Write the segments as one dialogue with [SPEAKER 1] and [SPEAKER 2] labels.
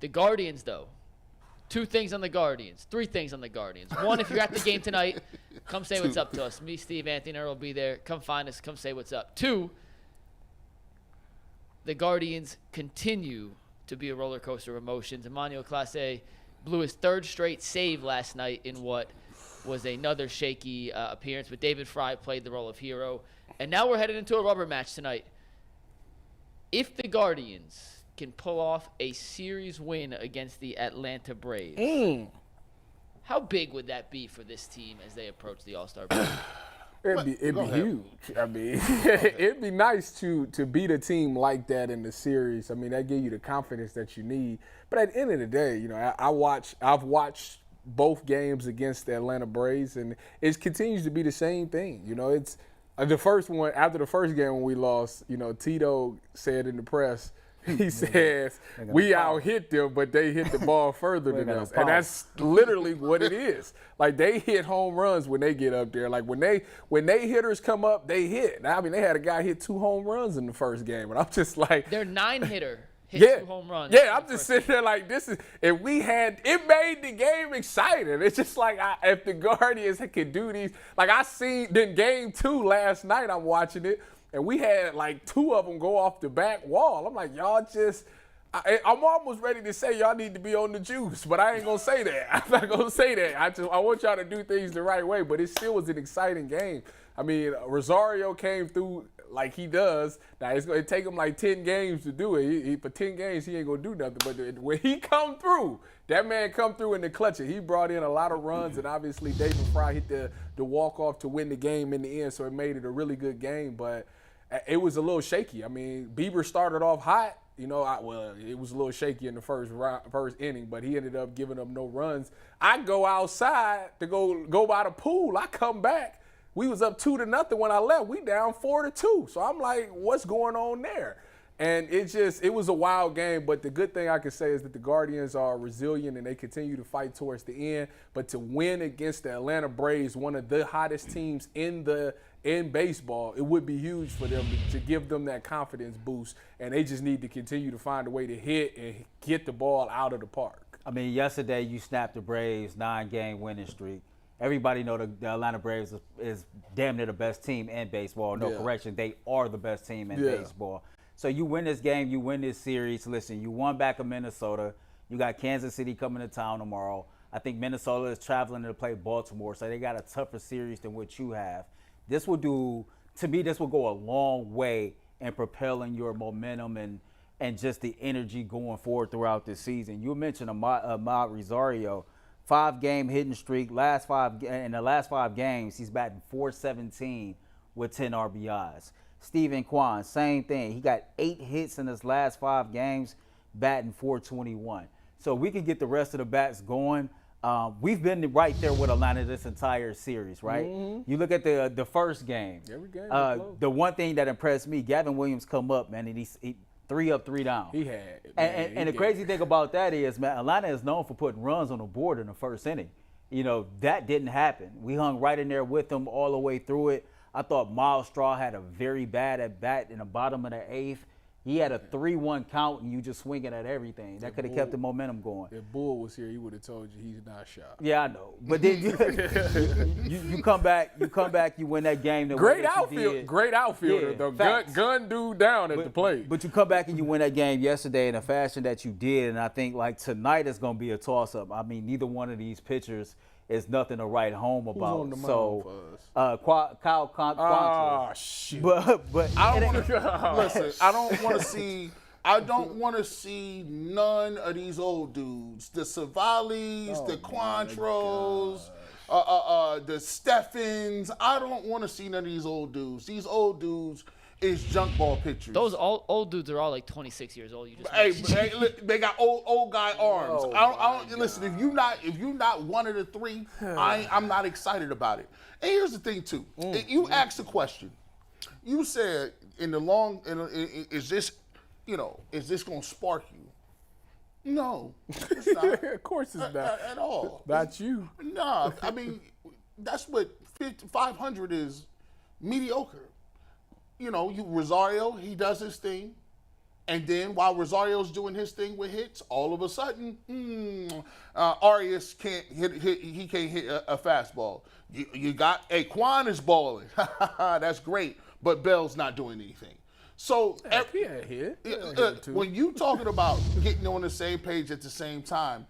[SPEAKER 1] The Guardians, though. 2 things on the Guardians. 3 things on the Guardians. 1, if you're at the game tonight, come say what's up to us. Me, Steve, Anthony, and Earl will be there. Come find us. Come say what's up. 2, the Guardians continue to be a roller coaster of emotions. Emmanuel Clase blew his 3rd straight save last night in what was another shaky appearance, but David Fry played the role of hero. And now we're headed into a rubber match tonight. If the Guardians can pull off a series win against the Atlanta Braves, how big would that be for this team as they approach the All-Star break?
[SPEAKER 2] It'd be huge. I mean, it'd be nice to beat a team like that in the series. I mean, that give you the confidence that you need. But at the end of the day, you know, I've watched both games against the Atlanta Braves, and it continues to be the same thing. You know, it's the first one after the first game when we lost. You know, Tito said in the press, he says, we out-hit them, but they hit the ball further than us. And that's literally what it is. Like, they hit home runs when they get up there. Like, when they hitters come up, they hit. I mean, they had a guy hit 2 home runs in the first game. And I'm just like.
[SPEAKER 1] Their 9-hitter hit 2 home runs.
[SPEAKER 2] Yeah, I'm just sitting there like, this is – if we had – it made the game exciting. It's just like if the Guardians could do these – like, I seen then game 2 last night, I'm watching it. And we had like 2 of them go off the back wall. I'm like, y'all just I'm almost ready to say y'all need to be on the juice, but I ain't going to say that. I'm not going to say that. I want y'all to do things the right way, but it still was an exciting game. I mean, Rosario came through like he does. Now, it's going to take him like 10 games to do it. For 10 games, he ain't going to do nothing. But when he come through, that man come through in the clutch. He brought in a lot of runs, and obviously David Fry hit the walk-off to win the game in the end, so it made it a really good game. But it was a little shaky. I mean, Bieber started off hot. You know, it was a little shaky in the first inning, but he ended up giving up no runs. I go outside to go by the pool. I come back. We was up 2-0 when I left. We down 4-2. So I'm like, what's going on there? And it was a wild game, but the good thing I can say is that the Guardians are resilient and they continue to fight towards the end. But to win against the Atlanta Braves, one of the hottest teams in baseball, it would be huge for them to give them that confidence boost. And they just need to continue to find a way to hit and get the ball out of the park.
[SPEAKER 3] I mean, yesterday you snapped the Braves 9-game winning streak. Everybody know the Atlanta Braves is damn near the best team in baseball. No correction, they are the best team in baseball. So you win this game, you win this series. Listen, you won back in Minnesota. You got Kansas City coming to town tomorrow. I think Minnesota is traveling to play Baltimore, so they got a tougher series than what you have. This will go a long way in propelling your momentum and just the energy going forward throughout this season. You mentioned Ahmad Rosario, 5-game hitting streak. In the last 5 games, he's batting .417 with 10 RBIs. Steven Kwan, same thing. He got 8 hits in his last 5 games, batting .421. So we can get the rest of the bats going. We've been right there with Atlanta this entire series, right? Mm-hmm. You look at the first game.
[SPEAKER 2] Every game
[SPEAKER 3] the one thing that impressed me, Gavin Williams come up, man, and he's 3 up, 3 down.
[SPEAKER 2] He had.
[SPEAKER 3] And the crazy thing about that is, man, Atlanta is known for putting runs on the board in the first inning. You know, that didn't happen. We hung right in there with them all the way through it. I thought Miles Straw had a very bad at bat in the bottom of the 8th. He had a 3-1 count, and you just swinging at everything. That could have kept the momentum going.
[SPEAKER 2] If Bull was here, he would have told you he's not shot.
[SPEAKER 3] Yeah, I know. But then you come back, you win that game.
[SPEAKER 2] Great outfielder, though. Gun dude down at the plate.
[SPEAKER 3] But you come back and you win that game yesterday in a fashion that you did, and I think like tonight is going to be a toss-up. I mean, neither one of these pitchers is nothing to write home about.
[SPEAKER 2] Who's on the mound
[SPEAKER 3] for us? Kyle Quantrill.
[SPEAKER 2] Oh, shit.
[SPEAKER 4] But I don't want to see none of these old dudes. The Savales, the Quantros, the Steffens. I don't want to see none of these old dudes. These old dudes is junk ball pitchers.
[SPEAKER 1] Those old dudes are all like 26 years old. You just
[SPEAKER 4] they got old guy arms. Listen, if you not one of the 3, I'm not excited about it. And here's the thing too. You asked the question. You said is this going to spark you? No, it's not.
[SPEAKER 2] Of course it's not
[SPEAKER 4] at all.
[SPEAKER 2] Not you.
[SPEAKER 4] No, I mean that's what 500 is, mediocre. You know, Rosario, he does his thing. And then while Rosario's doing his thing with hits, all of a sudden, Arias can't hit. He can't hit a fastball. You got Quan is balling. That's great, but Bell's not doing anything. So when you talking about getting on the same page at the same time,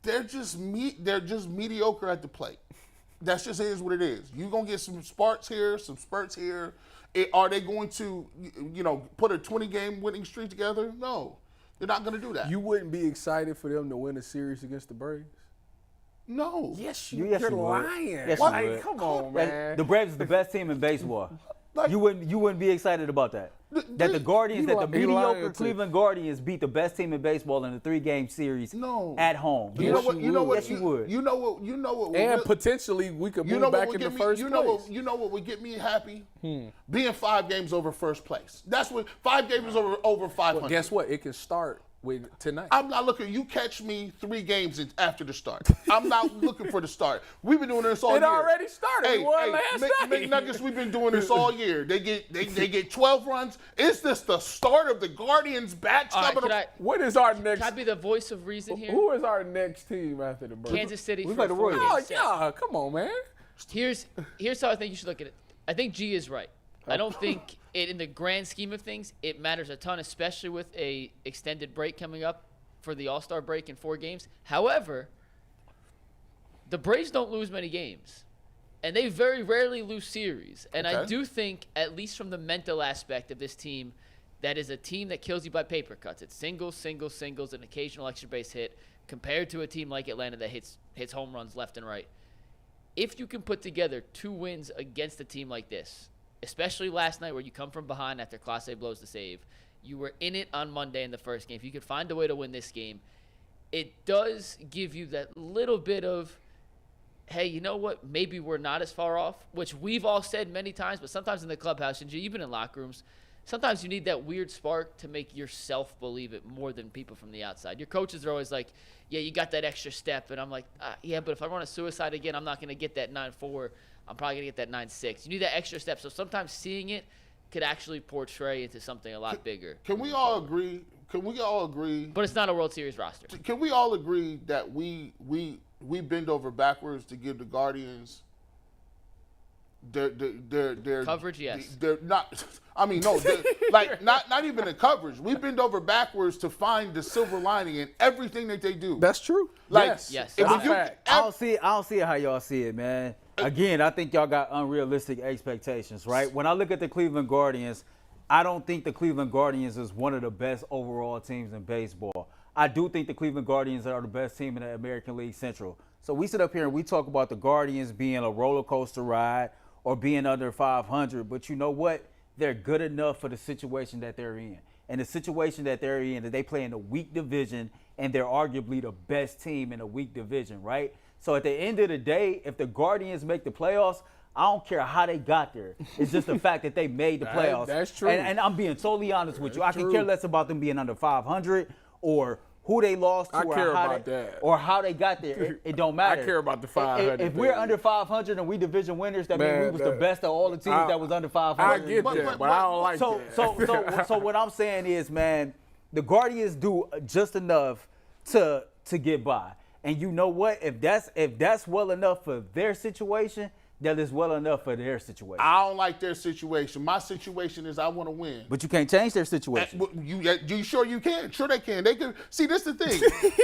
[SPEAKER 4] they're just mediocre at the plate. That's just is what it is. You're gonna get some sparks here, some spurts here. Are they going to, put a 20-game winning streak together? No, they're not going to do that.
[SPEAKER 2] You wouldn't be excited for them to win a series against the Braves?
[SPEAKER 4] No.
[SPEAKER 2] Yes, you're lying.
[SPEAKER 3] Yes,
[SPEAKER 2] like,
[SPEAKER 3] you would.
[SPEAKER 2] Come on, man.
[SPEAKER 3] The Braves is the best team in baseball. You wouldn't be excited about that. That the Guardians, that the mediocre Cleveland Guardians beat the best team in baseball in a 3-game series at home.
[SPEAKER 4] You know what?
[SPEAKER 3] Yes, you would.
[SPEAKER 4] You know what?
[SPEAKER 2] And potentially we could move back in the first place.
[SPEAKER 4] You know what would get me happy? Being 5 games over first place. That's what 5 games over 500.
[SPEAKER 2] Well, guess what? It can start with tonight.
[SPEAKER 4] I'm not looking. You catch me 3 games after the start. I'm not looking for the start. We've been doing this all year.
[SPEAKER 2] It already started.
[SPEAKER 4] Hey, McNuggets, we've been doing this all year. They get 12 runs. Is this the start of the Guardians' batch?
[SPEAKER 2] What is our next?
[SPEAKER 1] Can I be the voice of reason here?
[SPEAKER 2] Who is our next team after the Braves?
[SPEAKER 1] Kansas City.
[SPEAKER 3] We play the Royals.
[SPEAKER 2] Oh yeah, come on, man.
[SPEAKER 1] Here's how I think you should look at it. I think G is right. I don't think in the grand scheme of things, it matters a ton, especially with a extended break coming up for the All-Star break in 4 games. However, the Braves don't lose many games, and they very rarely lose series. And I do think, at least from the mental aspect of this team, that is a team that kills you by paper cuts. It's singles, singles, singles, an occasional extra base hit, compared to a team like Atlanta that hits home runs left and right. If you can put together 2 wins against a team like this, especially last night where you come from behind after Clase blows the save. You were in it on Monday in the first game. If you could find a way to win this game, it does give you that little bit of, hey, you know what? Maybe we're not as far off, which we've all said many times, but sometimes in the clubhouse, and you've been in locker rooms, sometimes you need that weird spark to make yourself believe it more than people from the outside. Your coaches are always like, yeah, you got that extra step. And I'm like, yeah, but if I run a suicide again, I'm not going to get that 9.4. I'm probably going to get that 9.6. You need that extra step. So sometimes seeing it could actually portray into something a lot bigger.
[SPEAKER 4] Can we all agree?
[SPEAKER 1] But it's not a World Series roster.
[SPEAKER 4] Can we all agree that we bend over backwards to give the Guardians their
[SPEAKER 1] coverage? Yes.
[SPEAKER 4] They're not. I mean, no. Like not even the coverage. We bend over backwards to find the silver lining in everything that they do.
[SPEAKER 2] That's true.
[SPEAKER 4] Like,
[SPEAKER 1] yes.
[SPEAKER 3] I don't see it how y'all see it, man. Again, I think y'all got unrealistic expectations, right? When I look at the Cleveland Guardians, I don't think the Cleveland Guardians is one of the best overall teams in baseball. I do think the Cleveland Guardians are the best team in the American League Central. So we sit up here and we talk about the Guardians being a roller coaster ride or being under 500, but you know what? They're good enough for the situation that they're in. And the situation that they're in, that they play in a weak division, and they're arguably the best team in a weak division, right? So at the end of the day, if the Guardians make the playoffs, I don't care how they got there. It's just the fact that they made the playoffs.
[SPEAKER 2] That's true.
[SPEAKER 3] And I'm being totally honest with you. I can care less about them being under 500 or who they lost to or how they got there. It don't matter.
[SPEAKER 2] I care about the 500.
[SPEAKER 3] If we're under 500 and we division winners, that means we was the best of all the teams that was under 500.
[SPEAKER 2] I get that, but I don't like that.
[SPEAKER 3] So what I'm saying is, man, the Guardians do just enough to get by. And you know what? If that's well enough for their situation, that is well enough for their situation.
[SPEAKER 4] I don't like their situation. My situation is I want to win.
[SPEAKER 3] But you can't change their situation.
[SPEAKER 4] You sure you can? Sure they can. They can. See, this is the thing.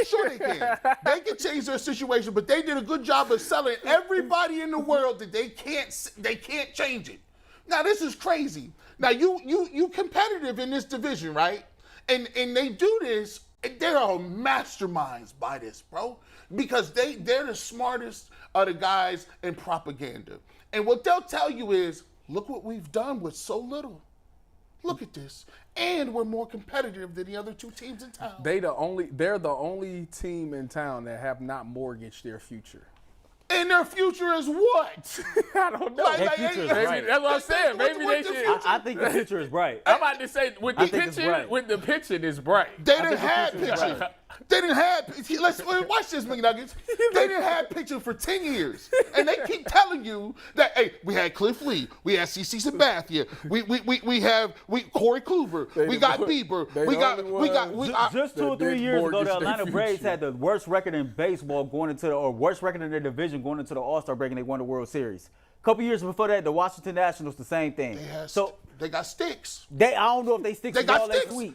[SPEAKER 4] Sure they can. They can change their situation, but they did a good job of selling everybody in the world that they can't change it. Now this is crazy. Now you competitive in this division, right? And they do this. They are masterminds by this, bro, because they're the smartest of the guys in propaganda. And what they'll tell you is, look what we've done with so little. Look at this. And we're more competitive than the other 2 teams in town.
[SPEAKER 2] They're the only team in town that have not mortgaged their future.
[SPEAKER 4] And their future is what?
[SPEAKER 2] I don't know.
[SPEAKER 3] Right.
[SPEAKER 2] That's what I'm saying. Maybe they should.
[SPEAKER 3] I think the future is bright.
[SPEAKER 2] I'm about to say with the pitching, it's bright.
[SPEAKER 4] They didn't have pitching. They didn't have. Let's watch this, McNuggets. They didn't have pitching for 10 years, and they keep telling you that hey, we had Cliff Lee, we had CC Sabathia, we have Corey Kluber, we got Bieber,
[SPEAKER 3] Just 2 or 3 years ago, the Atlanta Braves had the worst record in baseball worst record in their division going into the All-Star break, and they won the World Series. A couple years before that, the Washington Nationals, the same thing.
[SPEAKER 4] They got sticks.
[SPEAKER 3] I don't know if they sticks
[SPEAKER 4] They got
[SPEAKER 3] all that
[SPEAKER 4] sticks.
[SPEAKER 3] sweet.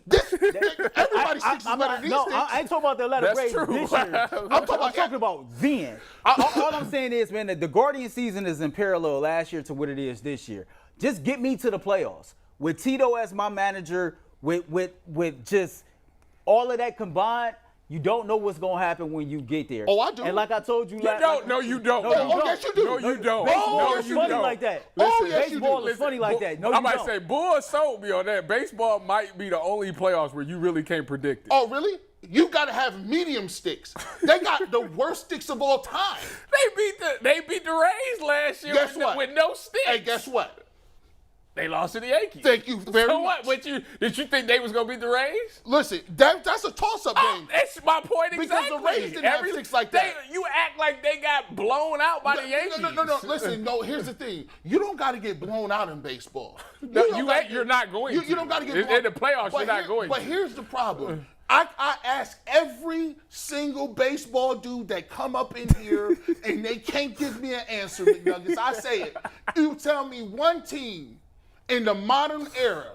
[SPEAKER 4] Everybody sticks is better than these
[SPEAKER 3] No,
[SPEAKER 4] sticks.
[SPEAKER 3] I ain't talking about the Atlanta Braves this year. I'm talking about then. All I'm saying is, man, that the Guardian season is in parallel last year to what it is this year. Just get me to the playoffs. With Tito as my manager, with just all of that combined, you don't know what's going to happen when you get there.
[SPEAKER 4] Oh, I do.
[SPEAKER 3] And like I told you,
[SPEAKER 2] You don't. No, you don't.
[SPEAKER 4] Oh, yes, you do.
[SPEAKER 2] No, you don't.
[SPEAKER 3] Baseball
[SPEAKER 2] No,
[SPEAKER 3] is
[SPEAKER 2] you
[SPEAKER 3] funny
[SPEAKER 2] don't.
[SPEAKER 3] like that.
[SPEAKER 4] Oh, yes, you do.
[SPEAKER 3] Baseball is funny like that. No,
[SPEAKER 2] I
[SPEAKER 3] you
[SPEAKER 2] might
[SPEAKER 3] don't.
[SPEAKER 2] say, Bull sold me on that. Baseball might be the only playoffs where you really can't predict it.
[SPEAKER 4] Oh, really? You got to have medium sticks. They got the worst sticks of all time.
[SPEAKER 2] They beat the Rays last year
[SPEAKER 4] Guess what?
[SPEAKER 2] with no sticks.
[SPEAKER 4] Hey, guess what?
[SPEAKER 2] They lost to the Yankees.
[SPEAKER 4] Thank you very
[SPEAKER 2] So
[SPEAKER 4] much.
[SPEAKER 2] what? Did you think they was gonna beat the Rays?
[SPEAKER 4] Listen, that's a toss-up game.
[SPEAKER 2] That's my point
[SPEAKER 4] Because
[SPEAKER 2] exactly.
[SPEAKER 4] the Rays didn't have sticks like that.
[SPEAKER 2] You act like they got blown out by the Yankees.
[SPEAKER 4] No. Listen, here's the thing. You don't got to get blown out in baseball.
[SPEAKER 2] You're not going to.
[SPEAKER 4] You don't got to get blown
[SPEAKER 2] in the playoffs. You're not going to.
[SPEAKER 4] But here's the problem. I ask every single baseball dude that come up in here and they can't give me an answer, McNuggets. I say it. You tell me one team in the modern era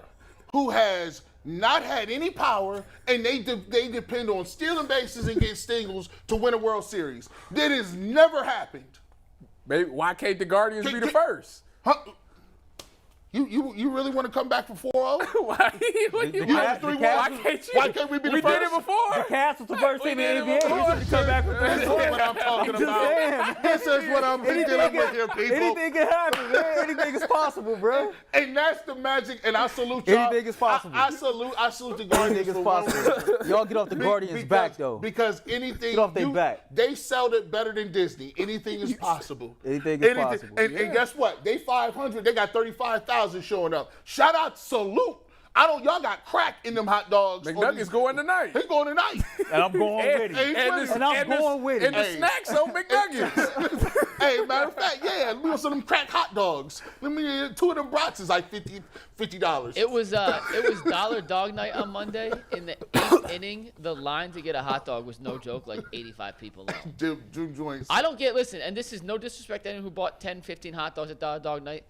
[SPEAKER 4] who has not had any power and they depend on stealing bases and getting singles to win a World Series. That has never happened.
[SPEAKER 2] Maybe, why can't the Guardians be the first?
[SPEAKER 4] Huh? You really want to come back for 4-0?
[SPEAKER 2] Why?
[SPEAKER 4] Why can't we be the
[SPEAKER 2] We
[SPEAKER 4] first?
[SPEAKER 2] did it before.
[SPEAKER 3] The Cavs was the first team in the
[SPEAKER 2] did it
[SPEAKER 3] NBA.
[SPEAKER 2] before.
[SPEAKER 3] You should come back with
[SPEAKER 4] This is what I'm talking about. This is what I'm dealing with here, people.
[SPEAKER 3] Anything can happen, man. Anything is possible, bro.
[SPEAKER 4] And that's the magic. And I salute y'all.
[SPEAKER 3] Anything is possible.
[SPEAKER 4] I salute the Guardians.
[SPEAKER 3] Anything is
[SPEAKER 4] for running with
[SPEAKER 3] possible. Y'all get off the Guardians' back, though.
[SPEAKER 4] Because anything
[SPEAKER 3] Get off their back.
[SPEAKER 4] They sold it better than Disney. Anything is possible.
[SPEAKER 3] Anything is possible.
[SPEAKER 4] And guess what? They 500. They got 35,000 showing up. Shout out, salute. Y'all got crack in them hot dogs.
[SPEAKER 2] McNuggets going tonight.
[SPEAKER 4] He's going tonight.
[SPEAKER 3] And I'm going with it.
[SPEAKER 4] And
[SPEAKER 3] I'm going with it.
[SPEAKER 2] And the snacks on McNuggets.
[SPEAKER 4] Hey, matter of fact, yeah, we want some of them crack hot dogs. Let me 2 of them brats is like $50.
[SPEAKER 1] It was Dollar Dog Night on Monday. In the 8th inning, the line to get a hot dog was no joke, like 85 people long.
[SPEAKER 4] Drew joints.
[SPEAKER 1] I don't get, listen, and this is no disrespect to anyone who bought 10, 15 hot dogs at Dollar Dog Night.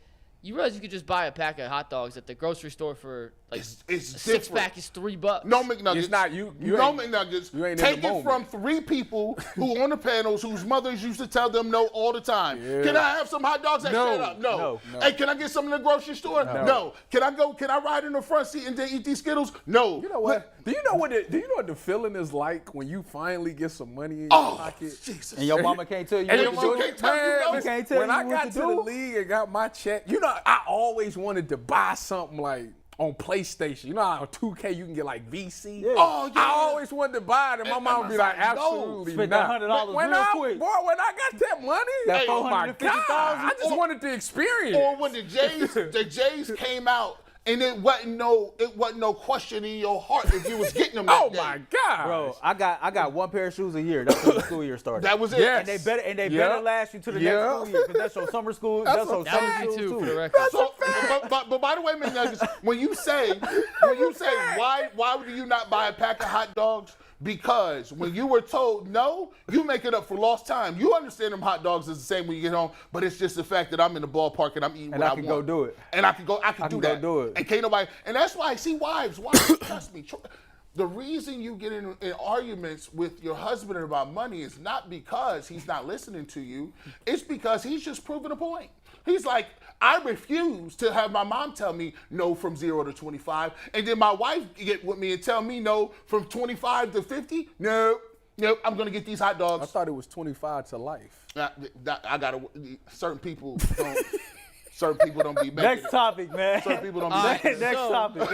[SPEAKER 1] You realize you could just buy a pack of hot dogs at the grocery store for like
[SPEAKER 4] It's
[SPEAKER 1] a
[SPEAKER 4] different.
[SPEAKER 1] 6-pack is $3.
[SPEAKER 4] No McNuggets.
[SPEAKER 2] It's not you.
[SPEAKER 4] No
[SPEAKER 2] ain't-
[SPEAKER 4] McNuggets.
[SPEAKER 2] you ain't in
[SPEAKER 4] Take
[SPEAKER 2] the
[SPEAKER 4] it from 3 people who on the panels whose mothers used to tell them no all the time.
[SPEAKER 2] Yeah.
[SPEAKER 4] Can I have some hot dogs? Hey,
[SPEAKER 2] No.
[SPEAKER 4] shut up. No.
[SPEAKER 3] No.
[SPEAKER 4] Hey, can I get some in the grocery store? No. Can I ride in the front seat and then eat these Skittles? No.
[SPEAKER 2] You know what? Do you know what the feeling is like when you finally get some money in your pocket?
[SPEAKER 4] Jesus.
[SPEAKER 3] And your mama can't tell you
[SPEAKER 4] And
[SPEAKER 3] what
[SPEAKER 4] your
[SPEAKER 3] to
[SPEAKER 4] mama
[SPEAKER 3] do.
[SPEAKER 4] can't tell you no.
[SPEAKER 3] Man, can't tell
[SPEAKER 2] when
[SPEAKER 3] you
[SPEAKER 2] I
[SPEAKER 3] what
[SPEAKER 2] got
[SPEAKER 3] to
[SPEAKER 2] to the
[SPEAKER 3] do.
[SPEAKER 2] league and got my check, I always wanted to buy something like on PlayStation. You know how on 2K you can get like VC?
[SPEAKER 3] Yeah.
[SPEAKER 4] Oh, yeah.
[SPEAKER 2] I always wanted to buy it, and my mom would be like,
[SPEAKER 4] no.
[SPEAKER 2] absolutely
[SPEAKER 3] Spent
[SPEAKER 2] not.
[SPEAKER 3] $100
[SPEAKER 2] But when
[SPEAKER 3] real quick.
[SPEAKER 2] Boy, when I got that money,
[SPEAKER 3] That
[SPEAKER 2] oh my God,
[SPEAKER 3] $450,000.
[SPEAKER 2] I just wanted the experience.
[SPEAKER 4] Or when the Jays came out and it wasn't no question in your heart if you was getting them that
[SPEAKER 2] Oh
[SPEAKER 4] day.
[SPEAKER 2] my God.
[SPEAKER 3] Bro, I got 1 pair of shoes a year. That's when the school year started.
[SPEAKER 4] That was it.
[SPEAKER 2] Yes.
[SPEAKER 3] And they
[SPEAKER 2] Yep.
[SPEAKER 3] better last you to the next
[SPEAKER 2] Yep.
[SPEAKER 3] school year because that's your summer school. That's your
[SPEAKER 1] That
[SPEAKER 3] summer
[SPEAKER 1] would be
[SPEAKER 3] school
[SPEAKER 1] 2 for the
[SPEAKER 3] too.
[SPEAKER 1] record.
[SPEAKER 4] So, but by the way, McNuggets, when you say why do you not buy a pack of hot dogs? Because when you were told no, you make it up for lost time. You understand them hot dogs is the same when you get home, but it's just the fact that I'm in the ballpark and I'm eating what I want.
[SPEAKER 3] can go do it.
[SPEAKER 4] And I can do
[SPEAKER 3] go
[SPEAKER 4] that.
[SPEAKER 3] do it.
[SPEAKER 4] And can't nobody. And that's why wives, trust me. The reason you get in arguments with your husband about money is not because he's not listening to you. It's because he's just proving a point. He's like, I refuse to have my mom tell me no from 0 to 25, and then my wife get with me and tell me no from 25 to 50. Nope, I'm gonna get these hot
[SPEAKER 2] I
[SPEAKER 4] dogs.
[SPEAKER 2] thought it was 25 to life.
[SPEAKER 4] I gotta. Certain people don't be making
[SPEAKER 3] Next
[SPEAKER 4] it.
[SPEAKER 3] topic, man.
[SPEAKER 4] Certain people don't be making it.
[SPEAKER 3] Next topic.